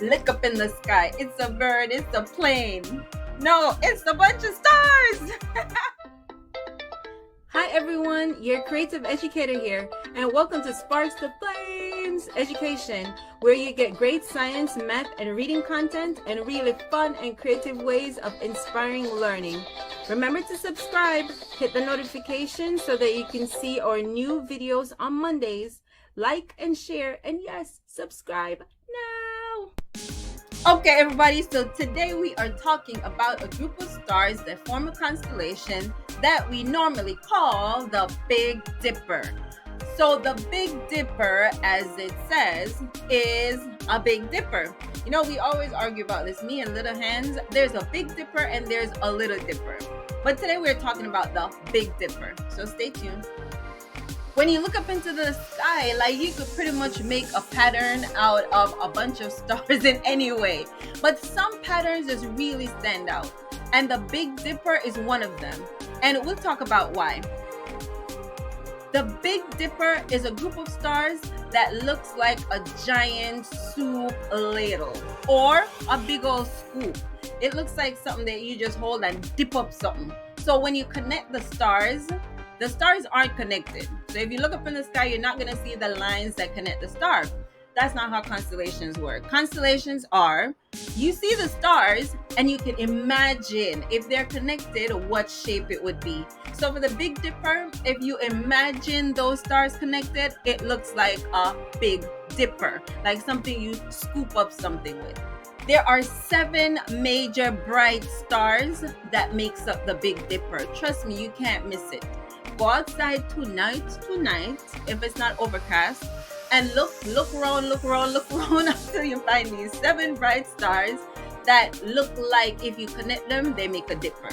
look up in the sky. It's a bird, it's a plane. No, it's a bunch of stars. Hi everyone, your creative educator here, and welcome to Sparkstoflameseducation, where you get great science, math, and reading content, and really fun and creative ways of inspiring learning. Remember to subscribe, hit the notification so that you can see our new videos on Mondays. Like and share, and yes, subscribe now. Okay everybody, so today we are talking about a group of stars that form a constellation that we normally call the Big Dipper. So the Big Dipper, as it says, is a Big Dipper. You know, we always argue about this, me and Little Hands. There's a Big Dipper and there's a Little Dipper. But today we're talking about the Big Dipper. So stay tuned. When you look up into the sky, like, you could pretty much make a pattern out of a bunch of stars in any way. But some patterns just really stand out. And the Big Dipper is one of them. And we'll talk about why. The Big Dipper is a group of stars that looks like a giant soup ladle or a big old scoop. It looks like something that you just hold and dip up something. So when you connect the stars aren't connected. So if you look up in the sky, you're not going to see the lines that connect the star. That's not how constellations work. Constellations are, you see the stars and you can imagine if they're connected, what shape it would be. So for the Big Dipper, if you imagine those stars connected, it looks like a Big Dipper, like something you scoop up something with. There are 7 major bright stars that makes up the Big Dipper. Trust me, you can't miss it. Go outside tonight, if it's not overcast, and look around until you find these 7 bright stars that look like if you connect them, they make a dipper.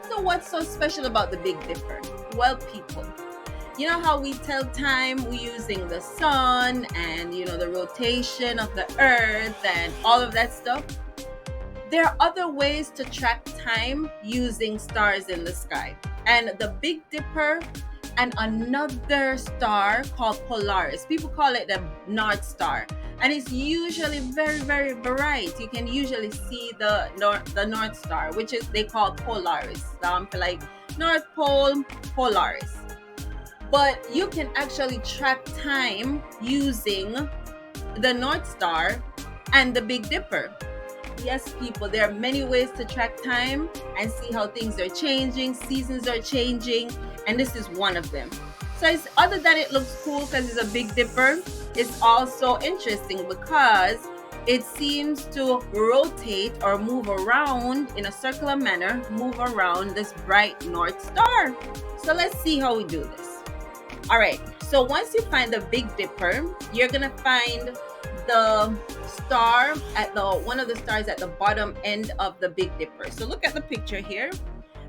So what's so special about the Big Dipper? Well, people, you know how we tell time? We're using the sun and, you know, the rotation of the earth and all of that stuff. There are other ways to track time using stars in the sky. And the Big Dipper and another star called Polaris. People call it the North Star. And it's usually very, very bright. You can usually see the North Star, which is they call Polaris. Like North Pole, Polaris. But you can actually track time using the North Star and the Big Dipper. Yes, people, there are many ways to track time and see how things are changing, seasons are changing, and this is one of them. So it's, other than it looks cool because it's a Big Dipper, it's also interesting because it seems to rotate or move around in a circular manner, move around this bright North Star. So let's see how we do this. All right, so once you find the Big Dipper, you're gonna find the star at one of the stars at the bottom end of the Big Dipper. So look at the picture here,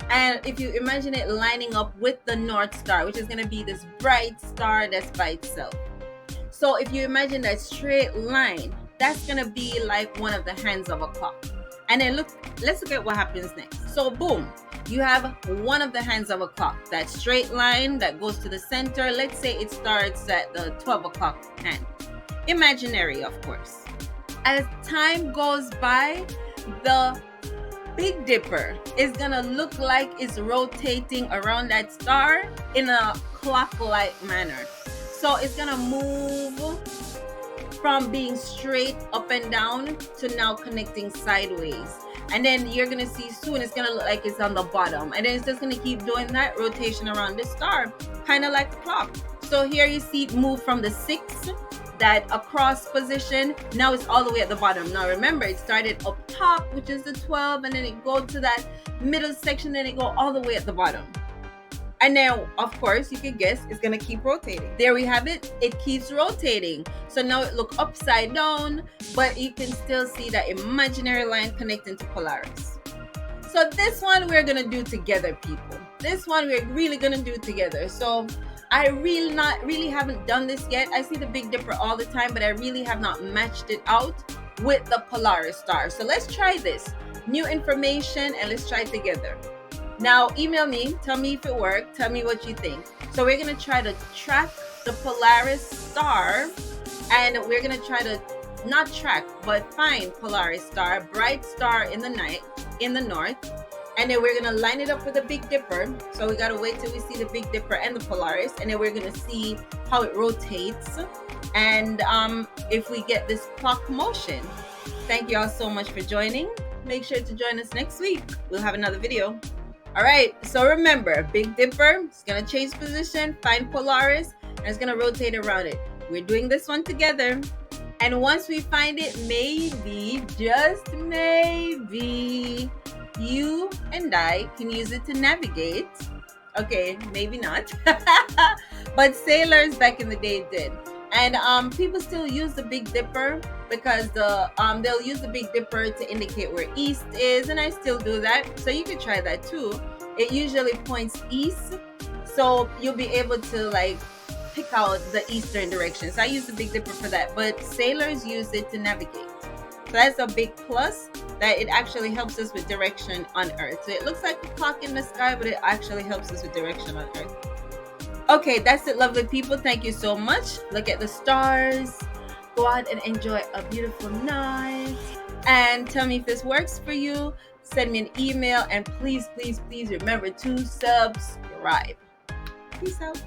and if you imagine it lining up with the North Star, which is going to be this bright star that's by itself. So if you imagine that straight line, that's going to be like one of the hands of a clock. And then let's look at what happens next. So boom, you have one of the hands of a clock, that straight line that goes to the center. Let's say it starts at the 12 o'clock hand. Imaginary, of course. As time goes by, the Big Dipper is gonna look like it's rotating around that star in a clock-like manner. So it's gonna move from being straight up and down to now connecting sideways. And then you're gonna see soon it's gonna look like it's on the bottom. And then it's just gonna keep doing that rotation around the star, kind of like the clock. So here you see it move from the 6, that across position, now it's all the way at the bottom. Now remember, it started up top, which is the 12, and then it goes to that middle section, and it go all the way at the bottom. And now, of course, you can guess it's gonna keep rotating. There we have it. It keeps rotating. So now it look upside down, but you can still see that imaginary line connecting to Polaris. So this one we're gonna do together, people. This one we're really gonna do together. So I really haven't done this yet. I see the Big Dipper all the time, but I really have not matched it out with the Polaris star. So let's try this. New information, and let's try it together. Now email me, tell me if it worked, tell me what you think. So we're gonna try to track the Polaris star And we're gonna try to not track, but find Polaris star, bright star in the night, in the north. And then we're gonna line it up with the Big Dipper. So we gotta wait till we see the Big Dipper and the Polaris, and then we're gonna see how it rotates, and if we get this clock motion. Thank you all so much for joining. Make sure to join us next week. We'll have another video. All right, so remember, Big Dipper is gonna change position, find Polaris, and it's gonna rotate around it. We're doing this one together. And once we find it, maybe, just maybe, you and I can use it to navigate. Okay, maybe not. But sailors back in the day did. And people still use the Big Dipper because they'll use the Big Dipper to indicate where east is, and I still do that. So you can try that too. It usually points east, so you'll be able to like pick out the eastern direction. So I use the Big Dipper for that, but sailors use it to navigate. So that's a big plus, that it actually helps us with direction on Earth. So it looks like a clock in the sky, but it actually helps us with direction on Earth. Okay, that's it, lovely people. Thank you so much. Look at the stars. Go out and enjoy a beautiful night. And tell me if this works for you. Send me an email, and please, please, please remember to subscribe. Peace out.